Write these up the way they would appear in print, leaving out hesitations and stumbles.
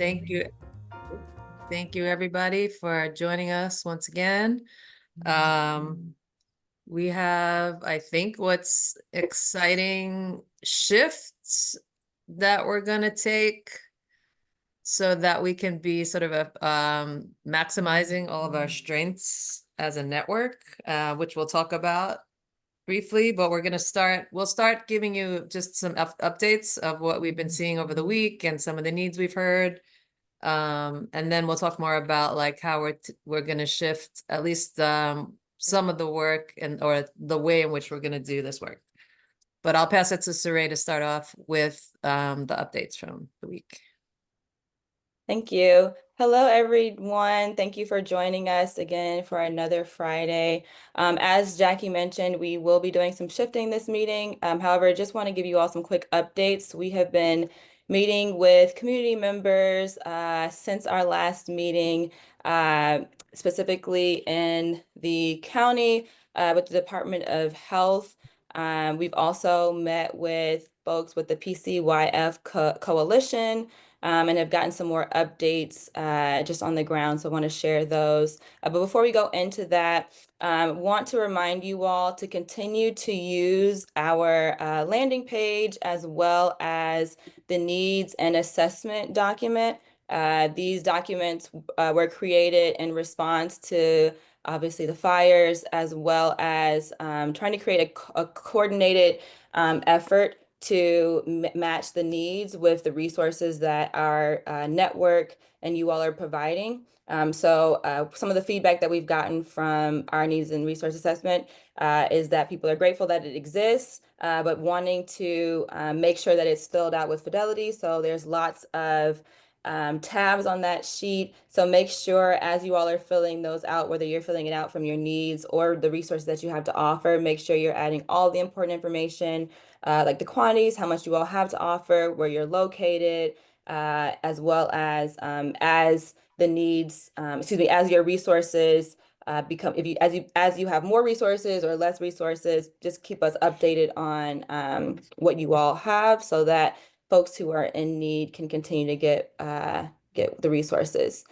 Thank you. Thank you, everybody, for joining us once again. We have, I think, what's exciting shifts that we're going to take so that we can be sort of maximizing all of our strengths as a network, which we'll talk about briefly, but we'll start giving you just some updates of what we've been seeing over the week and some of the needs we've heard. And then we'll talk more about like how we're going to shift at least some of the work or the way in which we're going to do this work. But I'll pass it to Saray to start off with the updates from the week. Thank you. Hello, everyone. Thank you for joining us again for another Friday. As Jackie mentioned, we will be doing some shifting this meeting. However, I just want to give you all some quick updates. We have been meeting with community members since our last meeting, specifically in the county with the Department of Health. We've also met with folks with the PCYF Coalition, and have gotten some more updates just on the ground. So I want to share those. But before we go into that, want to remind you all to continue to use our landing page as well as the needs and assessment document. These documents were created in response to obviously the fires, as well as trying to create a coordinated effort to match the needs with the resources that our network and you all are providing. So some of the feedback that we've gotten from our needs and resource assessment is that people are grateful that it exists, but wanting to make sure that it's filled out with fidelity. So there's lots of tabs on that sheet. So make sure as you all are filling those out, whether you're filling it out from your needs or the resources that you have to offer, make sure you're adding all the important information, like the quantities, how much you all have to offer, where you're located, as well as the needs, as your resources become, as you have more resources or less resources, just keep us updated on what you all have so that folks who are in need can continue to get the resources.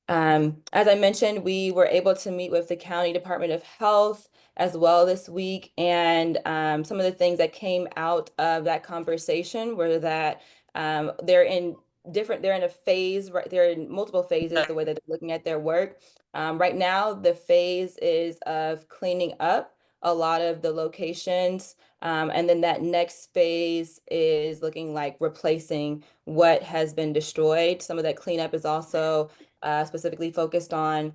As I mentioned, we were able to meet with the County Department of Health as well this week, and some of the things that came out of that conversation were that they're in a phase, right? They're in multiple phases, the way that they're looking at their work. Right now, the phase is of cleaning up a lot of the locations. And then that next phase is looking like replacing what has been destroyed. Some of that cleanup is also specifically focused on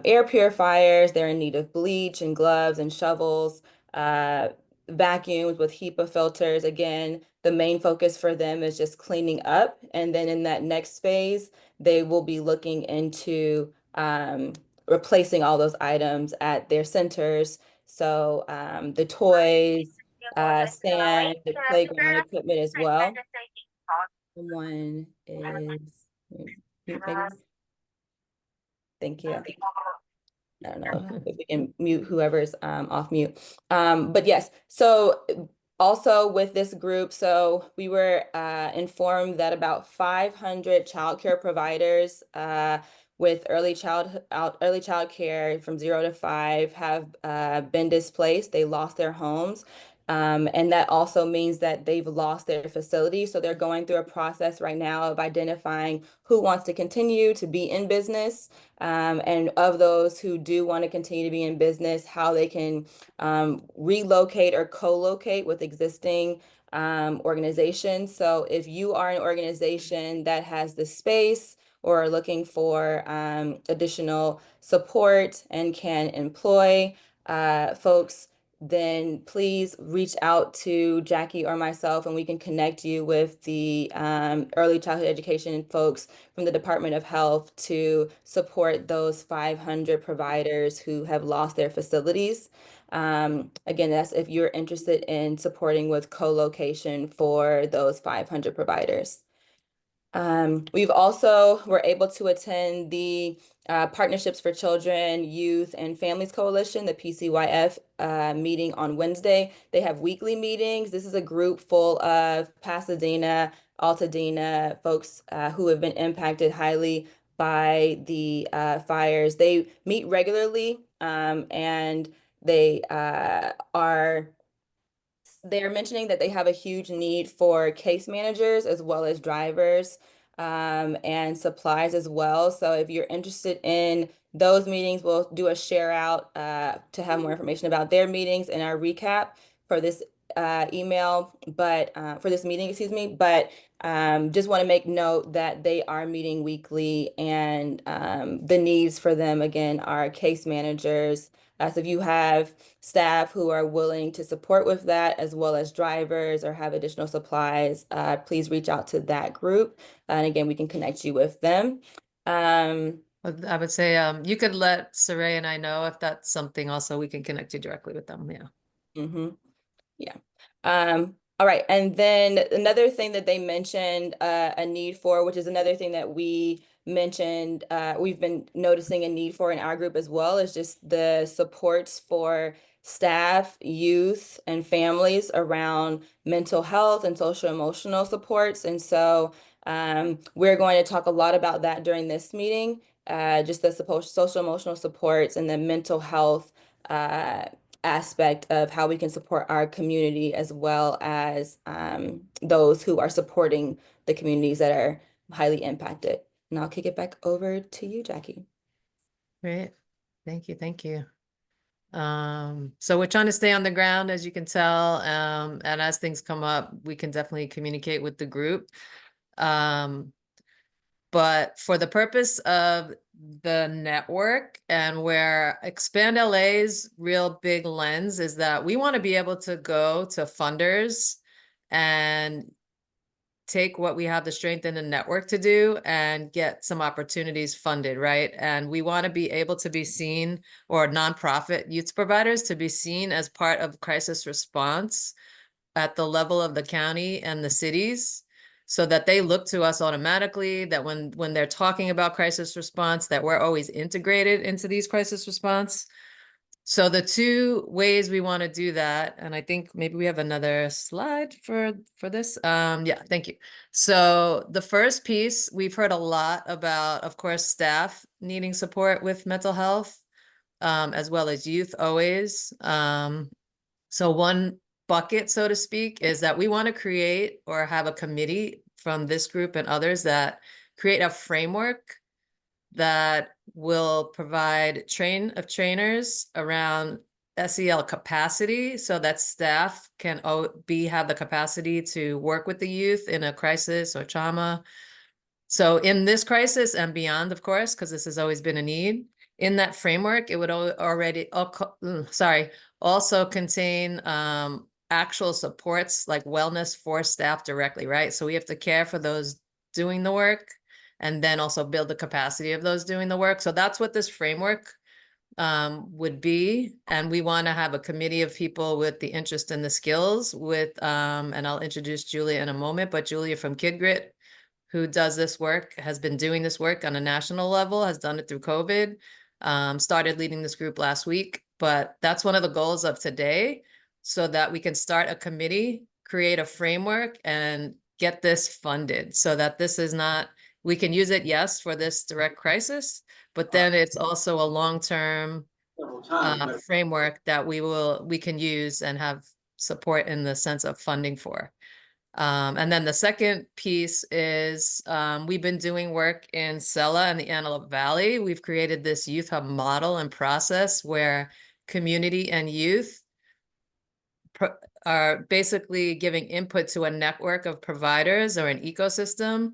air purifiers. They're in need of bleach and gloves and shovels, vacuums with HEPA filters. Again, the main focus for them is just cleaning up. And then in that next phase, they will be looking into replacing all those items at their centers. So the toys, sand, the playground equipment as well. Someone is, maybe. Thank you. I don't know if we can mute whoever's off mute. But yes, so also with this group, so we were informed that about 500 childcare providers with early child care from 0 to 5 have been displaced. They lost their homes. And that also means that they've lost their facility. So they're going through a process right now of identifying who wants to continue to be in business, and of those who do want to continue to be in business, how they can relocate or co-locate with existing organizations. So if you are an organization that has the space or are looking for additional support and can employ folks, then please reach out to Jackie or myself and we can connect you with the early childhood education folks from the Department of Health to support those 500 providers who have lost their facilities. Again, that's if you're interested in supporting with co-location for those 500 providers. We've also were able to attend the Partnerships for Children, Youth, and Families Coalition, the PCYF meeting on Wednesday. They have weekly meetings. This is a group full of Pasadena Altadena, folks who have been impacted highly by the fires. They meet regularly, and they're mentioning that they have a huge need for case managers as well as drivers, and supplies as well. So if you're interested in those meetings, we'll do a share out to have more information about their meetings and our recap for this email, but for this meeting, excuse me. But just want to make note that they are meeting weekly, and the needs for them again are case managers. So if you have staff who are willing to support with that, as well as drivers or have additional supplies, please reach out to that group. And again, we can connect you with them. I would say you could let Saray and I know if that's something also we can connect you directly with them. Yeah. Mhm. Yeah. All right. And then another thing that they mentioned a need for, which is another thing that we mentioned, we've been noticing a need for in our group as well, is just the supports for staff, youth, and families around mental health and social emotional supports. And so we're going to talk a lot about that during this meeting, just the social emotional supports and the mental health aspect of how we can support our community, as well as those who are supporting the communities that are highly impacted. And I'll kick it back over to you, Jackie. Great. Thank you. Thank you. So we're trying to stay on the ground, as you can tell. And as things come up, we can definitely communicate with the group. But for the purpose of the network, and where ExpandLA's real big lens is that we want to be able to go to funders and take what we have the strength in the network to do and get some opportunities funded, right? And we want to be able to be seen, or nonprofit youth providers to be seen as part of crisis response at the level of the county and the cities, so that they look to us automatically, that when they're talking about crisis response, that we're always integrated into these crisis response. So the two ways we want to do that, and I think maybe we have another slide for this. Yeah, thank you. So the first piece, we've heard a lot about, of course, staff needing support with mental health, as well as youth always. So one bucket, so to speak, is that we want to create or have a committee from this group and others that create a framework that will provide trainers around SEL capacity, so that staff can have the capacity to work with the youth in a crisis or trauma. So in this crisis and beyond, of course, because this has always been a need, in that framework, it would also contain actual supports like wellness for staff directly, right? So we have to care for those doing the work, and then also build the capacity of those doing the work. So that's what this framework would be. And we want to have a committee of people with the interest and the skills and I'll introduce Julia in a moment, but Julia from KidGrit, who does this work, has been doing this work on a national level, has done it through COVID, started leading this group last week. But that's one of the goals of today, so that we can start a committee, create a framework, and get this funded, so that this is not, we can use it, yes, for this direct crisis, but then it's also a long-term framework that we can use and have support in the sense of funding for. And then the second piece is we've been doing work in Sella and the Antelope Valley. We've created this youth hub model and process where community and youth are basically giving input to a network of providers or an ecosystem,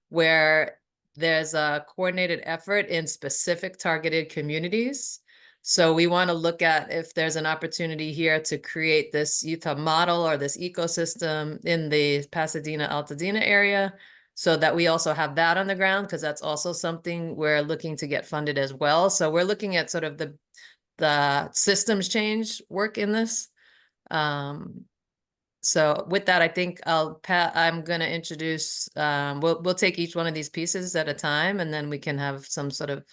where there's a coordinated effort in specific targeted communities. So we want to look at if there's an opportunity here to create this youth hub model or this ecosystem in the Pasadena, Altadena area, so that we also have that on the ground, because that's also something we're looking to get funded as well. So we're looking at sort of the systems change work in this. So with that, I think I'm going to introduce, we'll take each one of these pieces at a time, and then we can have some sort of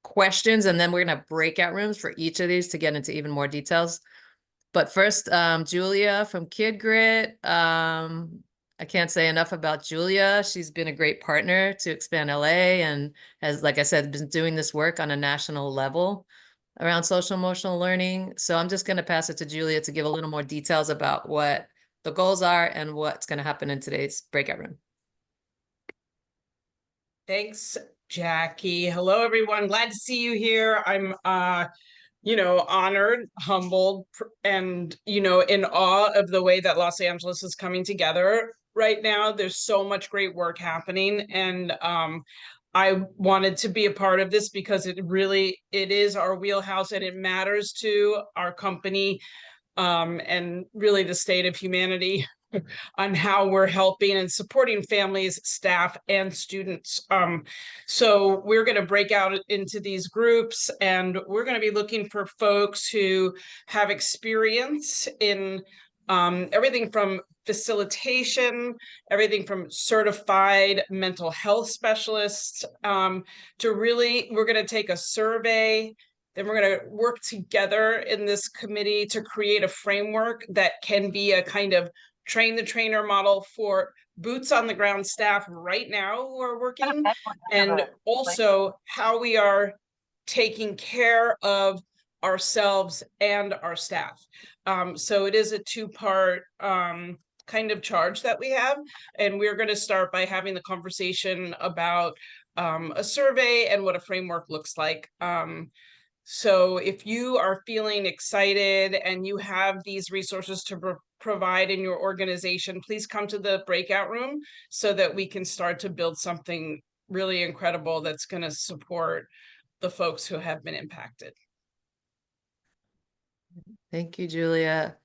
questions, and then we're going to have breakout rooms for each of these to get into even more details. But first, Julia from KidGrit, I can't say enough about Julia. She's been a great partner to ExpandLA and has, like I said, been doing this work on a national level around social emotional learning. So I'm just going to pass it to Julia to give a little more details about what the goals are and what's going to happen in today's breakout room. Thanks, Jackie. Hello, everyone. Glad to see you here. I'm honored, humbled, and, in awe of the way that Los Angeles is coming together right now. There's so much great work happening. And I wanted to be a part of this because it is our wheelhouse and it matters to our company, and really the state of humanity on how we're helping and supporting families, staff, and students. So we're going to break out into these groups, and we're going to be looking for folks who have experience in everything from facilitation, everything from certified mental health specialists, to really, we're going to take a survey. Then we're going to work together in this committee to create a framework that can be a kind of train the trainer model for boots on the ground staff right now who are working, and also how we are taking care of ourselves and our staff. So it is a two-part kind of charge that we have, and we're going to start by having the conversation about a survey and what a framework looks like. So if you are feeling excited and you have these resources to provide in your organization, please come to the breakout room so that we can start to build something really incredible that's going to support the folks who have been impacted. Thank you, Julia.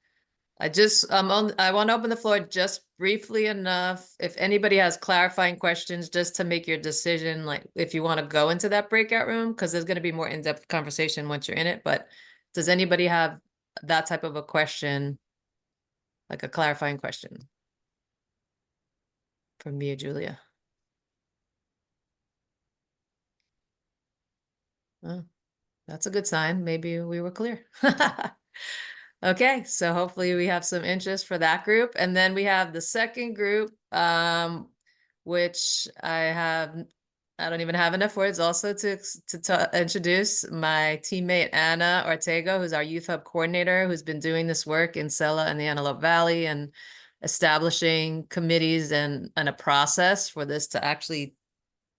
I want to open the floor just briefly enough. If anybody has clarifying questions, just to make your decision, like if you want to go into that breakout room, because there's going to be more in-depth conversation once you're in it. But does anybody have that type of a question, like a clarifying question from me or Julia? Oh, that's a good sign. Maybe we were clear. Okay, so hopefully we have some interest for that group. And then we have the second group, which I don't even have enough words also to introduce my teammate, Anna Ortega, who's our Youth Hub coordinator, who's been doing this work in Sela and the Antelope Valley and establishing committees and a process for this to actually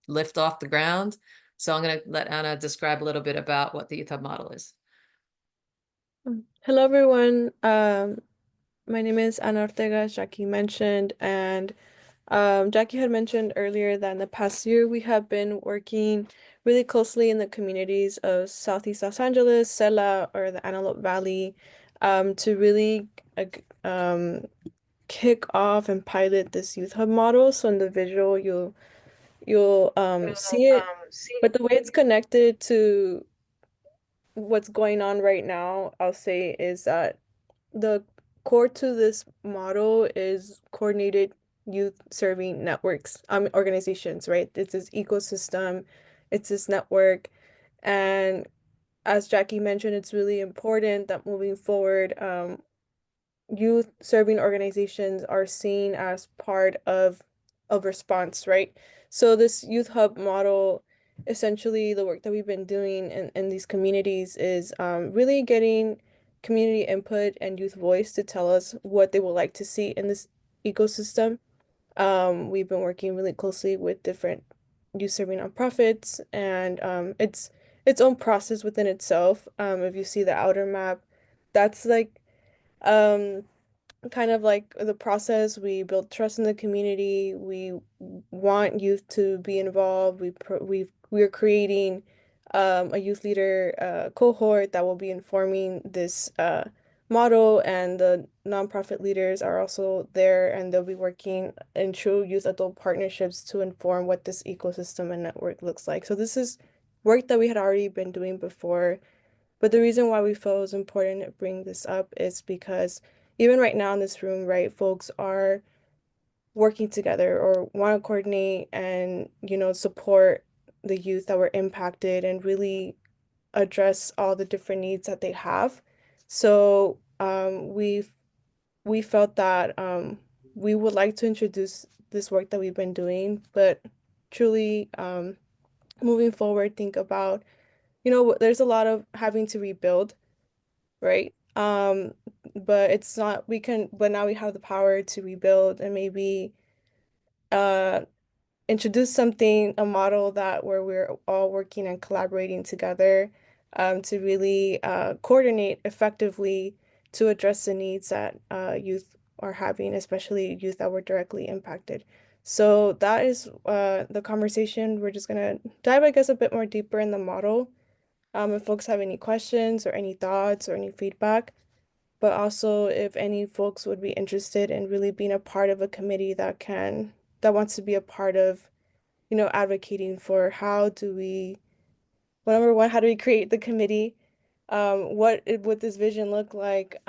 lift off the ground. So I'm going to let Anna describe a little bit about what the Youth Hub model is. Hello, everyone. My name is Ana Ortega, as Jackie mentioned, and Jackie had mentioned earlier that in the past year we have been working really closely in the communities of Southeast Los Angeles, Sela, or the Antelope Valley, to really kick off and pilot this youth hub model. So in the visual, you'll see it, but the way it's connected to what's going on right now, I'll say, is that the core to this model is coordinated youth serving networks, organizations, right? It's this ecosystem, it's this network. And as Jackie mentioned, it's really important that moving forward, youth serving organizations are seen as part of response, right? So this youth hub model, essentially the work that we've been doing in these communities is really getting community input and youth voice to tell us what they would like to see in this ecosystem. We've been working really closely with different youth serving nonprofits, and it's its own process within itself. If you see the outer map, that's like um kind of like the process. We build trust in the community. We want youth to be involved. We're creating a youth leader cohort that will be informing this model, and the nonprofit leaders are also there, and they'll be working in true youth adult partnerships to inform what this ecosystem and network looks like. So this is work that we had already been doing before, but the reason why we felt it was important to bring this up is because even right now in this room, right, folks are working together or want to coordinate and, support the youth that were impacted and really address all the different needs that they have. So we felt that we would like to introduce this work that we've been doing, but truly moving forward, think about, there's a lot of having to rebuild, right? But it's not, but now we have the power to rebuild and maybe uh introduce something, a model that where we're all working and collaborating together to really coordinate effectively to address the needs that youth are having, especially youth that were directly impacted. So that is the conversation. We're just gonna dive, I guess, a bit more deeper in the model. If folks have any questions or any thoughts or any feedback, but also if any folks would be interested in really being a part of a committee that wants to be a part of advocating for well, number one, how do we create the committee? Would this vision look like?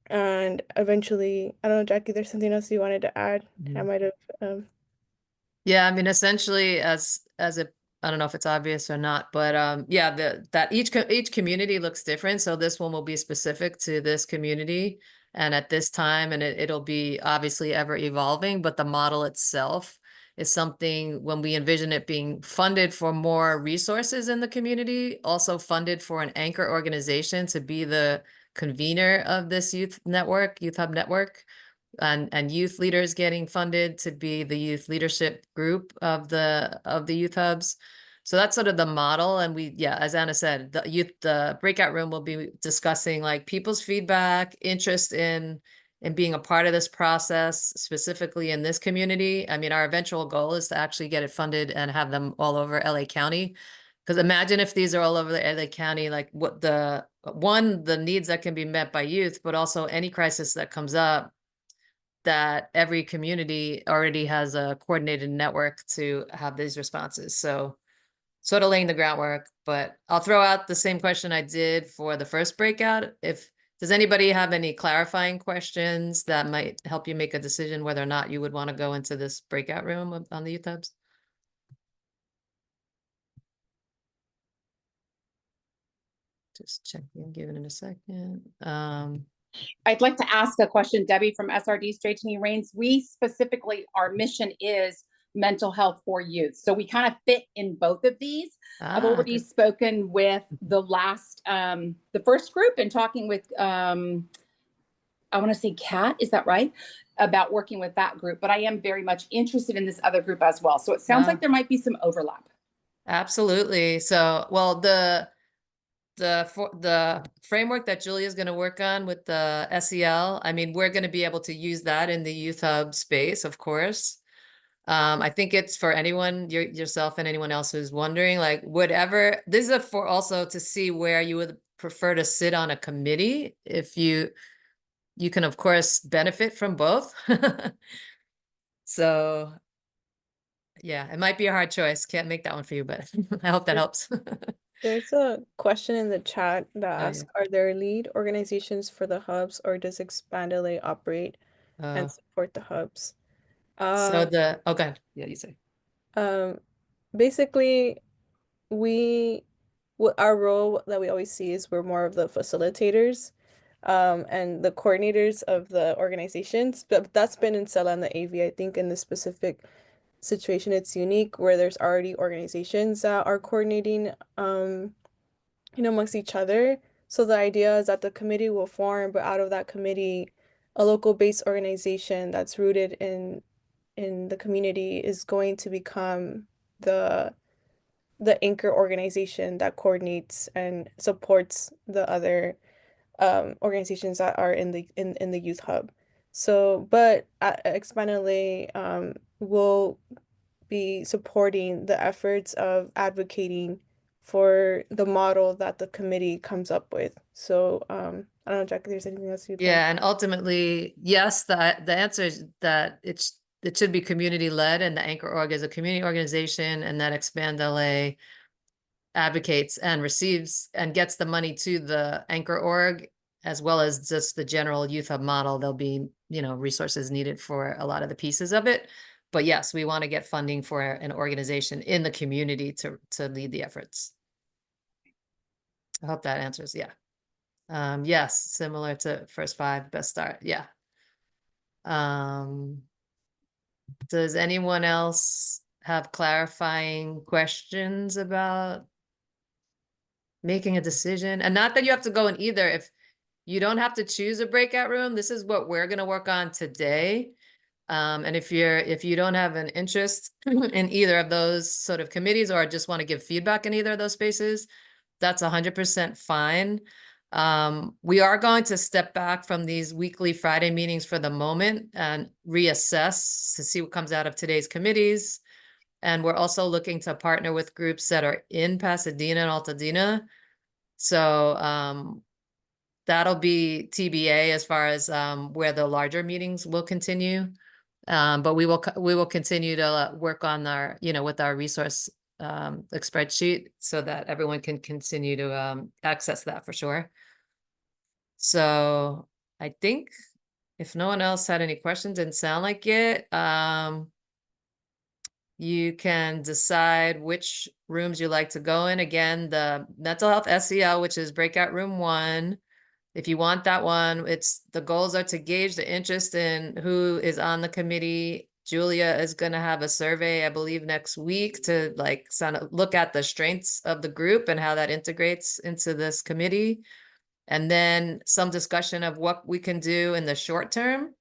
And eventually, I don't know, Jackie, there's something else you wanted to add? I might have, Yeah, I mean, essentially, as a, I don't know if it's obvious or not, but yeah, that each community looks different. So this one will be specific to this community and at this time, and it'll be obviously ever evolving. But the model itself is something when we envision it being funded for more resources in the community, also funded for an anchor organization to be the convener of this youth hub network, and youth leaders getting funded to be the youth leadership group of the youth hubs. So that's sort of the model. And yeah, as Anna said, the breakout room will be discussing like people's feedback, interest in being a part of this process, specifically in this community. I mean, our eventual goal is to actually get it funded and have them all over LA County. Because imagine if these are all over the LA County, like what the needs that can be met by youth, but also any crisis that comes up, that every community already has a coordinated network to have these responses. So sort of laying the groundwork, but I'll throw out the same question I did for the first breakout. Does anybody have any clarifying questions that might help you make a decision whether or not you would want to go into this breakout room on the youth hubs? Just checking, give it in a second. I'd like to ask a question, Debbie from SRD Straightening Reins. We specifically, our mission is mental health for youth. So we kind of fit in both of these. I've already spoken with the first group and talking with, I want to say Kat, is that right? About working with that group, but I am very much interested in this other group as well. So it sounds like there might be some overlap. Absolutely. So, well, the framework that Julia is going to work on with the SEL, I mean, we're going to be able to use that in the youth hub space, of course. I think it's for anyone, yourself and anyone else who's wondering, like whatever, this is for also to see where you would prefer to sit on a committee. If you can, of course, benefit from both. So yeah, it might be a hard choice. Can't make that one for you, but I hope that helps. there's a question in the chat that asks, yeah. are there lead organizations for the hubs, or does ExpandLA operate and support the hubs? So okay. Yeah, you say. Basically, our role that we always see is we're more of the facilitators and the coordinators of the organizations, but that's been in SELA and the AV. I think in this specific situation, it's unique where there's already organizations that are coordinating, amongst each other. So the idea is that the committee will form, but out of that committee, a local-based organization that's rooted in the community is going to become the anchor organization that coordinates and supports the other organizations that are in the youth hub. So, but at ExpandLA will be supporting the efforts of advocating for the model that the committee comes up with. So, I don't know, Jackie, there's anything else you'd Yeah, and ultimately, yes, the answer is that it should be community led, and the anchor org is a community organization, and that ExpandLA advocates and receives and gets the money to the anchor org, as well as just the general youth hub model. There'll be, resources needed for a lot of the pieces of it. But yes, we want to get funding for an organization in the community to lead the efforts. I hope that answers. Yeah. Yes, similar to first five, best start. Yeah. Does anyone else have clarifying questions about making a decision? And not that you have to go in either. If you don't have to choose a breakout room, this is what we're gonna work on today. And if you don't have an interest in either of those sort of committees or just want to give feedback in either of those spaces, that's 100% fine. We are going to step back from these weekly Friday meetings for the moment and reassess to see what comes out of today's committees. And we're also looking to partner with groups that are in Pasadena and Altadena. So that'll be TBA as far as where the larger meetings will continue. But we will continue to work on our, with our resource spreadsheet so that everyone can continue to access that for sure. So I think if no one else had any questions, didn't sound like it, you can decide which rooms you like to go in. Again, the mental health SEL, which is breakout room 1. If you want that one, the goals are to gauge the interest in who is on the committee. Julia is going to have a survey, I believe, next week to look at the strengths of the group and how that integrates into this committee. And then some discussion of what we can do in the short term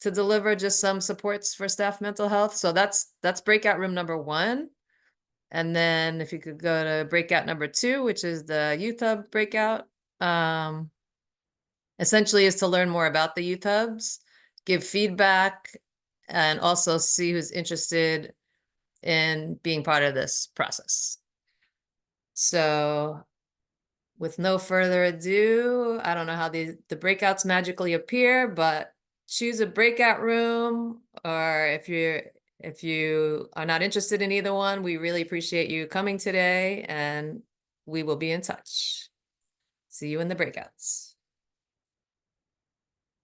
to deliver just some supports for staff mental health. So that's breakout room number 1. And then if you could go to breakout number 2, which is the youth hub breakout, essentially is to learn more about the youth hubs, give feedback, and also see who's interested in being part of this process. So with no further ado, I don't know how the breakouts magically appear, but choose a breakout room, or if you are not interested in either one, we really appreciate you coming today, and we will be in touch. See you in the breakouts.